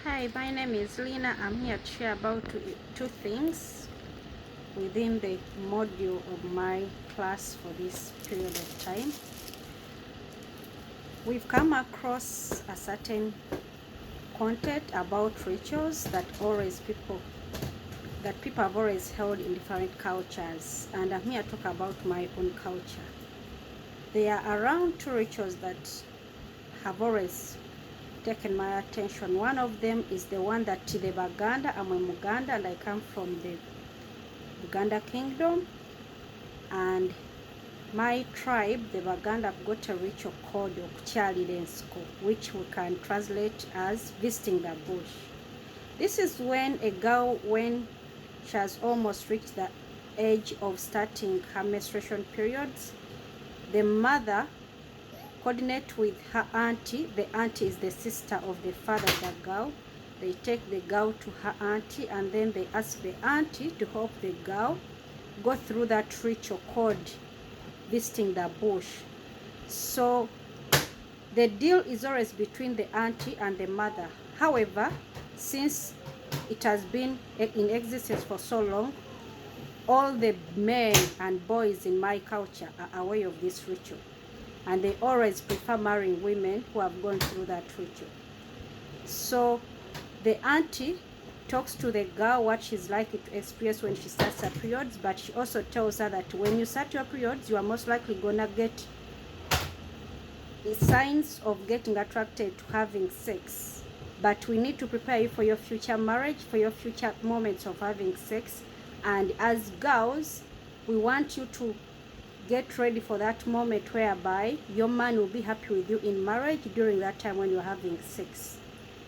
Hi, my name is Lina. I'm here to share about two things within the module of my class for this period of time. We've come across a certain content about rituals that people have always held in different cultures, and I'm here to talk about my own culture. There are around two rituals that have always taken my attention. One of them is the one that the Baganda, I'm a Muganda and I come from the Buganda Kingdom, and my tribe, the Baganda, have got a ritual called Okukyali Lensko, which we can translate as visiting the bush. This is when a girl, when she has almost reached the age of starting her menstruation periods, the mother coordinate with her auntie. The auntie is the sister of the father of the girl. They take the girl to her auntie, and then they ask the auntie to help the girl go through that ritual called visiting the bush. So the deal is always between the auntie and the mother. However, since it has been in existence for so long, all the men and boys in my culture are aware of this ritual, and they always prefer marrying women who have gone through that ritual. So the auntie talks to the girl what she's likely to experience when she starts her periods, but she also tells her that when you start your periods, you are most likely gonna get the signs of getting attracted to having sex. But we need to prepare you for your future marriage, for your future moments of having sex. And as girls, we want you to get ready for that moment whereby your man will be happy with you in marriage during that time when you're having sex.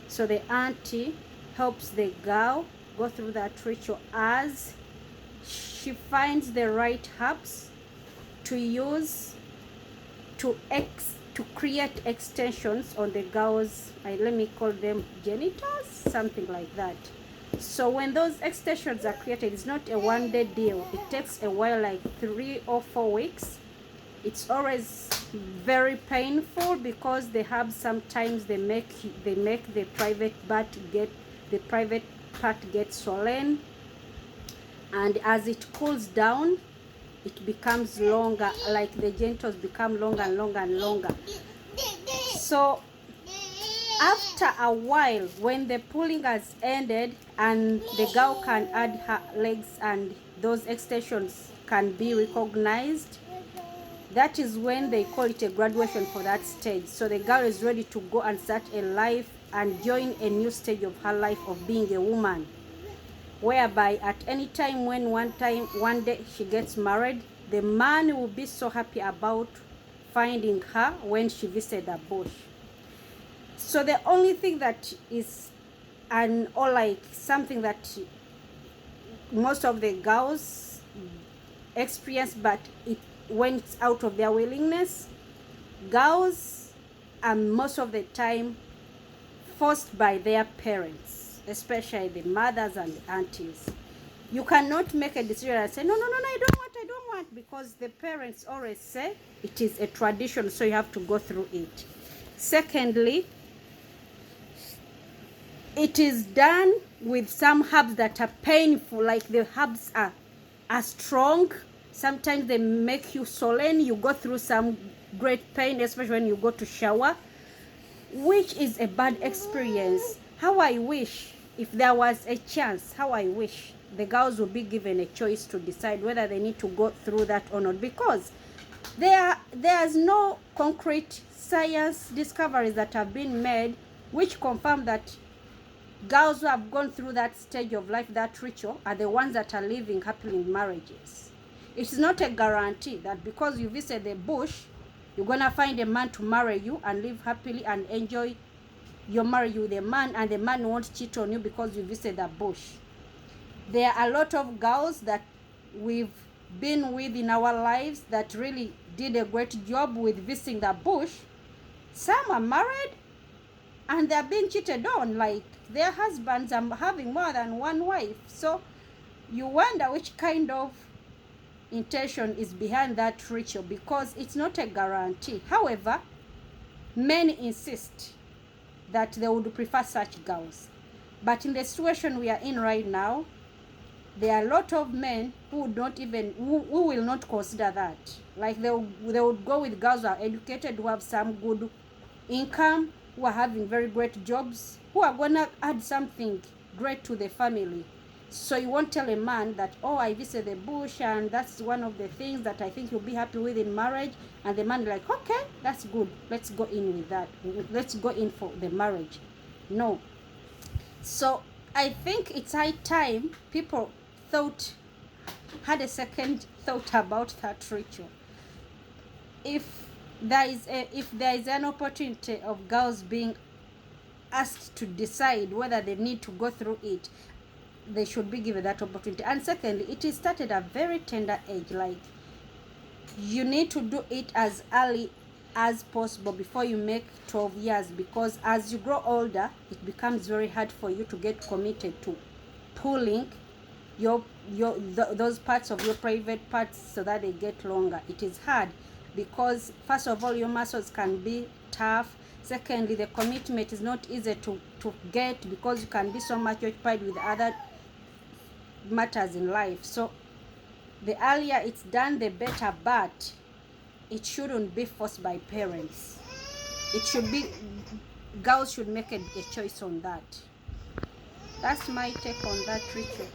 So the auntie helps the girl go through that ritual as she finds the right herbs to use to create extensions on the girl's, let me call them genitals, something like that. So when those extensions are created, it's not a one-day deal. It takes a while, like 3 or 4 weeks. It's always very painful because the herbs sometimes they make the private part get swollen, and as it cools down, it becomes longer, like the genitals become longer and longer and longer. So after a while, when the pulling has ended and the girl can add her legs and those extensions can be recognized, that is when they call it a graduation for that stage. So the girl is ready to go and start a life and join a new stage of her life of being a woman, whereby at any time when one day she gets married, the man will be so happy about finding her when she visited the bush. So the only thing that is or like something that most of the girls experience, but it went out of their willingness, girls are most of the time forced by their parents, especially the mothers and the aunties. You cannot make a decision and say, no, I don't want, because the parents always say it is a tradition, so you have to go through it. Secondly, it is done with some herbs that are painful, like the herbs are strong. Sometimes they make you swollen. You go through some great pain, especially when you go to shower, which is a bad experience. How I wish, if there was a chance, how I wish the girls would be given a choice to decide whether they need to go through that or not, because there's no concrete science discoveries that have been made which confirm that girls who have gone through that stage of life, that ritual, are the ones that are living happily in marriages. It's not a guarantee that because you visit the bush, you're going to find a man to marry you and live happily and enjoy your marriage with a man, and the man won't cheat on you because you visit the bush. There are a lot of girls that we've been with in our lives that really did a great job with visiting the bush. Some are married and they're being cheated on, like their husbands are having more than one wife. So you wonder which kind of intention is behind that ritual, because it's not a guarantee. However, many insist that they would prefer such girls. But in the situation we are in right now, there are a lot of men who would not even, who will not consider that. Like they would go with girls who are educated, who have some good income, who are having very great jobs, who are gonna add something great to the family. So you won't tell a man that, oh, I visit the bush and that's one of the things that I think you'll be happy with in marriage. And the man is like, okay, that's good. Let's go in with that. Let's go in for the marriage. No. So I think it's high time people had a second thought about that ritual. If there is an opportunity of girls being asked to decide whether they need to go through it, they should be given that opportunity. And secondly, it is started at a very tender age. Like, you need to do it as early as possible before you make 12 years, because as you grow older, it becomes very hard for you to get committed to pulling those parts of your private parts so that they get longer. It is hard because, first of all, your muscles can be tough. Secondly, the commitment is not easy to get, because you can be so much occupied with other matters in life. So the earlier it's done, the better, but it shouldn't be forced by parents. It should be, girls should make a choice on that. That's my take on that ritual.